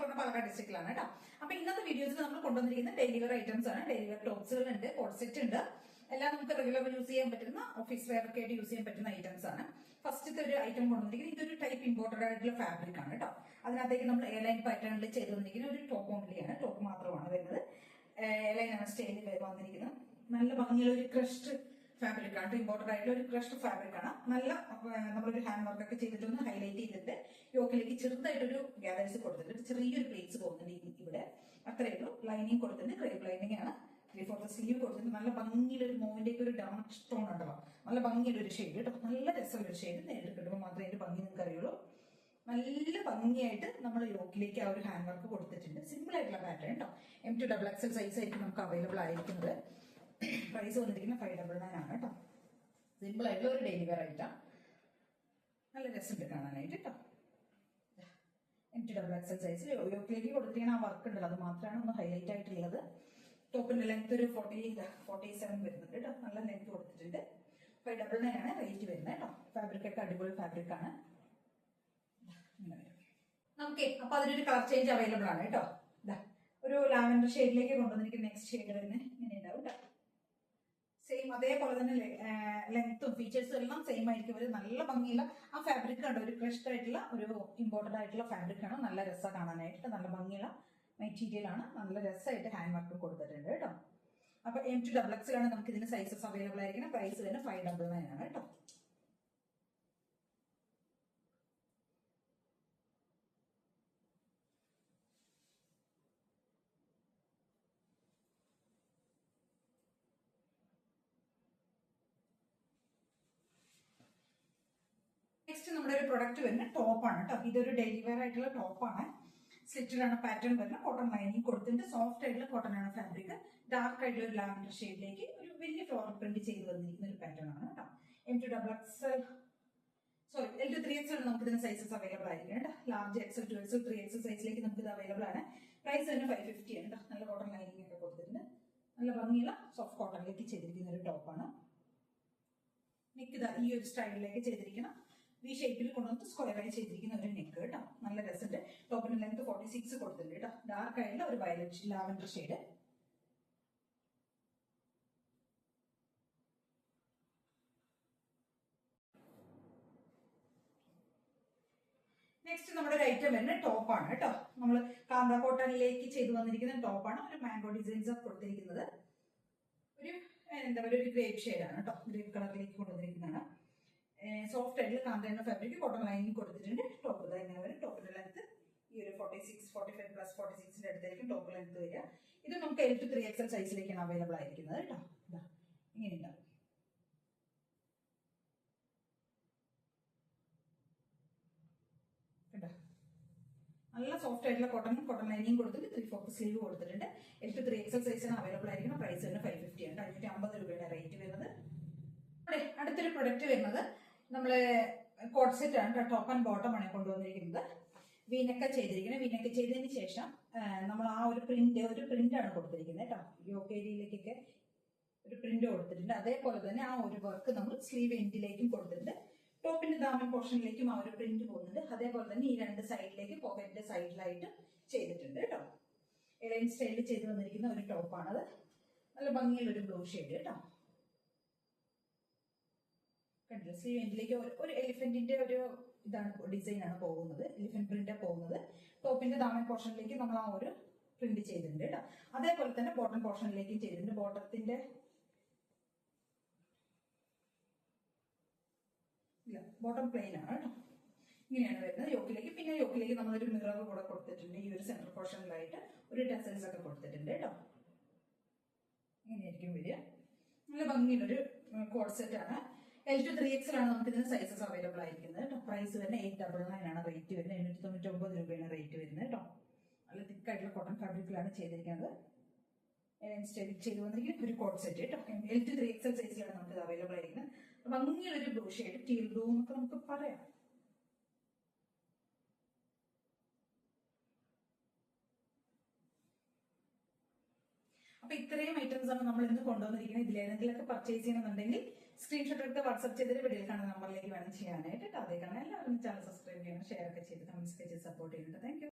പറഞ്ഞ പാലക്കാട് ഡിസ്ട്രിക്റ്റിലാണ് കേട്ടോ. അപ്പൊ ഇന്നത്തെ വീഡിയോസിൽ നമ്മൾ കൊണ്ടുവന്നിരിക്കുന്ന ഡെയിലി വെയർ ഐറ്റംസ് ആണ്. ഡെയിലി വെയർ ടോപ്സുകൾ ഉണ്ട്, കോഡ് സെറ്റ് ഉണ്ട്, എല്ലാം നമുക്ക് റെഗുലർ യൂസ് ചെയ്യാൻ പറ്റുന്ന, ഓഫീസ് വെയർ ഒക്കെ ആയിട്ട് യൂസ് ചെയ്യാൻ പറ്റുന്ന ഐറ്റംസ് ആണ്. ഫസ്റ്റത്തെ ഒരു ഐറ്റം കൊണ്ടുവന്നിരിക്കുന്നത് ഇതൊരു ടൈപ്പ് ഇമ്പോർട്ടഡ് ആയിട്ടുള്ള ഫാബ്രിക് ആണ് കേട്ടോ. അതിനകത്തേക്ക് നമ്മൾ എയർലൈൻ പാറ്റേണിൽ ചെയ്ത് വന്നിരിക്കുന്ന ഒരു ടോപ്പ് ഓൺലിയാണ്, ടോപ്പ് മാത്രമാണ് വരുന്നത്. എയർലൈൻ ആണ് സ്റ്റൈലിൽ വന്നിരിക്കുന്നത്. നല്ല ഭംഗിയുള്ള ഒരു ക്രഷ്ഡ് ഫാബ്രിക് ആണ്, ഇമ്പോർട്ടഡ് ആയിട്ടുള്ള ഒരു ക്രഷ്ഡ് ഫാബ്രിക് ആണ്. നല്ല നമ്മളൊരു ഹാൻഡ് വർക്ക് ഒക്കെ ചെയ്തിട്ടൊന്ന് ഹൈലൈറ്റ് ചെയ്തിട്ട് യോക്കിലേക്ക് ചെറുതായിട്ടൊരു ഗ്യാദേഴ്സ് കൊടുത്തിട്ട് ചെറിയൊരു പ്ലേറ്റ്സ് പോകുന്നുണ്ട് ഇവിടെ. അത്രയേ ഉള്ളൂ. ലൈനിങ് കൊടുത്തിട്ടുണ്ട്, ക്രേപ്പ് ലൈനിങ് ആണ്. 3/4 സ്ലീവ് കൊടുത്തിട്ട് നല്ല ഭംഗിയിലൊരു മോവിന്റെ ഒരു ഡാർക്ക് സ്റ്റോൺ ഉണ്ടല്ലോ, നല്ല ഭംഗിയുടെ ഒരു ഷെയ്ഡ് കേട്ടോ. നല്ല രസമുള്ള ഒരു ഷെയ്ഡ്. നേരിട്ട് കിട്ടുമ്പോൾ മാത്രമേ അതിന്റെ ഭംഗി നിങ്ങൾക്ക് അറിയുള്ളൂ. നല്ല ഭംഗിയായിട്ട് നമ്മൾ യോക്കിലേക്ക് ആ ഒരു ഹാൻഡ് വർക്ക് കൊടുത്തിട്ടുണ്ട്. സിമ്പിൾ ആയിട്ടുള്ള പാറ്റേൺ കേട്ടോ. M2XXL സൈസ് ആയിരിക്കും നമുക്ക് അവൈലബിൾ ആയിരിക്കുന്നത്. പ്രൈസ് വന്നിരിക്കുന്ന 599 ആണ് കേട്ടോ. സിമ്പിൾ ആയിട്ടുള്ള ഒരു ഡെയിലി വെയർ ആയിട്ടാ. നല്ല രസമുണ്ട് കാണാനായിട്ട് കേട്ടോ. M2XXL സൈസിൽ യോക്കിലേക്ക് കൊടുത്തിരിക്കുന്ന ആ വർക്ക് ഉണ്ടല്ലോ, അത് മാത്രമാണ് ഒന്ന് ഹൈലൈറ്റ് ആയിട്ടുള്ളത്. ടോപ്പിന്റെ ലെങ്ത് ഒരു 47 വരുന്നുണ്ട് കേട്ടോ. നല്ല ലെങ്ത് കൊടുത്തിട്ടുണ്ട്. 599 ആണ് റേറ്റ് വരുന്നത് കേട്ടോ. ഫാബ്രിക് ഒക്കെ അടിപൊളി ഫാബ്രിക് ആണ്. നമുക്ക് അപ്പൊ അതിനൊരു കളർ ചേഞ്ച് അവൈലബിൾ ആണ് കേട്ടോ. ഒരു ലാവൻഡർ ഷെയ്ഡിലേക്ക് കൊണ്ടുവന്നിരിക്കുന്ന നെക്സ്റ്റ് ഷെയ്ഡ് തന്നെ ഇങ്ങനെ ഉണ്ടാവും കേട്ടോ. സെയിം അതേപോലെ തന്നെ ലെങ്ത്തും ഫീച്ചേഴ്സും എല്ലാം സെയിം ആയിരിക്കും. ഒരു നല്ല ഭംഗിയുള്ള ആ ഫാബ്രിക് കണ്ടോ, ഒരു ക്രഷ്ഡ് ആയിട്ടുള്ള ഒരു ഇമ്പോർട്ടഡ് ആയിട്ടുള്ള ഫാബ്രിക് ആണ്. നല്ല രസം കാണാനായിട്ട്. നല്ല ഭംഗിയുള്ള മെറ്റീരിയൽ ആണ്. നല്ല രസമായിട്ട് ഹാൻഡ് വർക്ക് കൊടുത്തിട്ടുണ്ട് കേട്ടോ. അപ്പൊ M2XXL ആണ് നമുക്ക് ഇതിന്റെ സൈസസ് അവൈലബിൾ ആയിരിക്കണം. പ്രൈസ് തന്നെ 599 ആണ് കേട്ടോ. നെക്സ്റ്റ് നമ്മുടെ ഒരു പ്രൊഡക്റ്റ് വരുന്ന ടോപ്പാണ് കേട്ടോ. ഇതൊരു ഡെയിലി വെയർ ആയിട്ടുള്ള ടോപ്പാണ്. സ്ലിറ്റഡ് ആണ് പാറ്റേൺ വരുന്നത്. കോട്ടൺ ലൈനിങ് കൊടുത്തിട്ട് സോഫ്റ്റ് ആയിട്ടുള്ള കോട്ടൺ ആണ് ഫാബ്രിക്. ഡാർക്ക് ആയിട്ടുള്ള ഒരു ലാവൻഡർ ഷെയ്ഡിലേക്ക് ഒരു വലിയ ഫ്ലോറൽ പ്രിന്റ് ചെയ്ത് വന്നിരിക്കുന്ന ഒരു പാറ്റേൺ ആണ് കേട്ടോ. L2 3XL നമുക്ക് ഇതിന് സൈസസ് അവൈലബിൾ ആയിരിക്കും കേട്ടോ. ലാർജ് XL 2XL 3XL സൈസിലേക്ക് നമുക്ക് ഇത് അവൈലബിൾ ആണ്. പ്രൈസ് തന്നെ 550 ആണ് കേട്ടോ. നല്ല കോട്ടൺ ലൈനിങ് ഒക്കെ കൊടുത്തിട്ടുണ്ട്. നല്ല ഭംഗിയുള്ള സോഫ്റ്റ് കോട്ടണിലേക്ക് ചെയ്തിരിക്കുന്ന ഒരു ടോപ്പാണ്. നെക്ക് ഇതാ ഈ ഒരു സ്റ്റൈലിലേക്ക് ചെയ്തിരിക്കണം. ഈ ഷേപ്പിൽ കൊണ്ടുവന്നിട്ട് സ്ക്വയറായി ചെയ്തിരിക്കുന്ന ഒരു നെക്ക് കേട്ടോ. നല്ല രസമുണ്ട്. ടോപ്പിന്റെ ലെങ്ത് 46 കൊടുത്തിട്ടുണ്ട് കേട്ടോ. ഡാർക്ക് ആയിട്ടുള്ള ഒരു വയലറ്റ് ലാവൻഡർ ഷെയ്ഡ്. നെക്സ്റ്റ് നമ്മുടെ ഒരു ഐറ്റം വരുന്നത് ടോപ്പാണ് കേട്ടോ. നമ്മൾ കാന്ത കോട്ടണിലേക്ക് ചെയ്തു വന്നിരിക്കുന്ന ടോപ്പാണ്. ഒരു മാംഗോ ഡിസൈൻസ് ഒക്കെ കൊടുത്തിരിക്കുന്നത്. ഒരു എന്താ പറയുക, ഒരു ഗ്രേപ്പ് ഷെയ്ഡാണ് കേട്ടോ. ഗ്രേപ്പ് കളറിലേക്ക് കൊണ്ടുവന്നിരിക്കുന്നതാണ്. സോഫ്റ്റ് ആയിട്ടുള്ള കാന്തേന ഫാബ്രിക് കോട്ടൺ ലൈനിങ് കൊടുത്തിട്ടുണ്ട്. ടോപ്പ് ഇങ്ങനെ വരും. ടോപ്പിന്റെ ലെങ്ത് ഈ ഒരു 45+46 അടുത്തായിരിക്കും ടോപ്പ് ലെങ്ത് വരിക. ഇത് നമുക്ക് L2 3XL സൈസിലേക്കാണ് അവൈലബിൾ ആയിരിക്കുന്നത് കേട്ടോ. ഇങ്ങനെ ഉണ്ടാവും. കേട്ടോ, നല്ല സോഫ്റ്റ് ആയിട്ടുള്ള കോട്ടൺ ലൈനിങ് കൊടുത്തിട്ട് 3/4 സ്ലീവ് കൊടുത്തിട്ടുണ്ട്. L2 3XL സൈസാണ് അവൈലബിൾ ആയിരിക്കുന്ന. പ്രൈസ് തന്നെ 550 ആണ്. 550 രൂപയുടെ റേറ്റ് വരുന്നത്. അടുത്തൊരു പ്രൊഡക്റ്റ് വരുന്നത് നമ്മള് കോഡ് സെറ്റ് ആണ്. ടോപ്പ് ആൻഡ് ബോട്ടം ആണ് കൊണ്ടുവന്നിരിക്കുന്നത്. വീനൊക്കെ ചെയ്തിരിക്കുന്നത്. വീനൊക്കെ ചെയ്തതിന് ശേഷം നമ്മൾ ആ ഒരു പ്രിന്റ് ആണ് കൊടുത്തിരിക്കുന്നത് കേട്ടോ. യോക്ക് ഏരിയയിലേക്കൊക്കെ ഒരു പ്രിന്റ് കൊടുത്തിട്ടുണ്ട്. അതേപോലെ തന്നെ ആ ഒരു വർക്ക് നമ്മൾ സ്ലീവ് എൻഡിലേക്കും കൊടുത്തിട്ടുണ്ട്. ടോപ്പിന്റെ ദാമൻ പോർഷനിലേക്കും ആ ഒരു പ്രിന്റ് പോകുന്നുണ്ട്. അതേപോലെ തന്നെ ഈ രണ്ട് സൈഡിലേക്ക് പോക്കറ്റിന്റെ സൈഡിലായിട്ട് ചെയ്തിട്ടുണ്ട് കേട്ടോ. എലൈൻ സ്റ്റൈലിൽ ചെയ്ത് വന്നിരിക്കുന്ന ഒരു ടോപ്പാണത്. നല്ല ഭംഗിയുള്ള ഒരു ബ്ലൂ ഷെയ്ഡ് കേട്ടോ. കണ്ടില്ല, സ്ലീവ് എൻഡിലേക്ക് ഒരു എലിഫന്റിന്റെ ഒരു ഡിസൈൻ ആണ് പോകുന്നത്. എലിഫന്റ് പ്രിന്റ് പോകുന്നത്. ടോപ്പിന്റെ ദാമൻ പോർഷനിലേക്ക് നമ്മൾ ആ ഒരു പ്രിന്റ് ചെയ്തിട്ടുണ്ട് കേട്ടോ. അതേപോലെ തന്നെ ബോട്ടം പോർഷനിലേക്കും ചെയ്തിട്ടുണ്ട്. ബോട്ടത്തിന്റെ ബോട്ടം പ്ലെയിൻ ആണ് കേട്ടോ. ഇങ്ങനെയാണ് വരുന്നത് യോക്കിലേക്ക്. പിന്നെ യോക്കിലേക്ക് നമ്മളൊരു മിറർ കൂടെ കൊടുത്തിട്ടുണ്ട്. ഈ ഒരു സെന്റർ പോർഷനിലായിട്ട് ഒരു ടെസൽസ് ഒക്കെ കൊടുത്തിട്ടുണ്ട് കേട്ടോ. ഇങ്ങനെയായിരിക്കും വരിക. നല്ല ഭംഗിയുള്ളൊരു കോഡ് സെറ്റ് ആണ്. L2 3XL ആണ് നമുക്ക് ഇതിന് സൈസസ് അവൈലബിൾ ആയിരിക്കുന്നത് കേട്ടോ. പ്രൈസ് വരുന്നത് 899 ആണ് റേറ്റ് വരുന്നത്. 899 രൂപയാണ് റേറ്റ് വരുന്നത് കേട്ടോ. നല്ല തിക്കായിട്ടുള്ള കോട്ടൺ ഫാബ്രിക്കിലാണ് ചെയ്തിരിക്കുന്നത്. ചെയ്ത് വന്നിരിക്കുന്ന ഒരു കോഡ് സെറ്റ് കേട്ടോ. L2 3XL സൈസിലാണ് നമുക്ക് ഇത് അവൈലബിൾ ആയിരിക്കുന്നത്. ഭംഗിയുള്ളൊരു ബ്ലൂ ഷെയ്ഡ്, ടീൽ ബ്ലൂ എന്നൊക്കെ നമുക്ക് പറയാം. അപ്പൊ ഇത്രയും ഐറ്റംസ് ആണ് നമ്മൾ ഇന്ന് കൊണ്ടുവന്നിരിക്കുന്നത്. ഇതിലേതെങ്കിലുമൊക്കെ പർച്ചേസ് ചെയ്യണമെന്നുണ്ടെങ്കിൽ സ്ക്രീൻഷോട്ട് എടുത്ത് വാട്സ്ആപ്പ് ചെയ്തിട്ട് വീഡിയോയിൽ കാണുന്ന നമ്പറിലേക്ക് വേണം ചെയ്യാനായിട്ട്. അതേ കാണാൻ എല്ലാവരും ചാനൽ സബ്സ്ക്രൈബ് ചെയ്യണം, ഷെയർ ഒക്കെ ചെയ്ത് കമന്റ്സ് ഒക്കെ ചെയ്ത് സപ്പോർട്ട് ചെയ്യുന്നുണ്ട്. Thank you.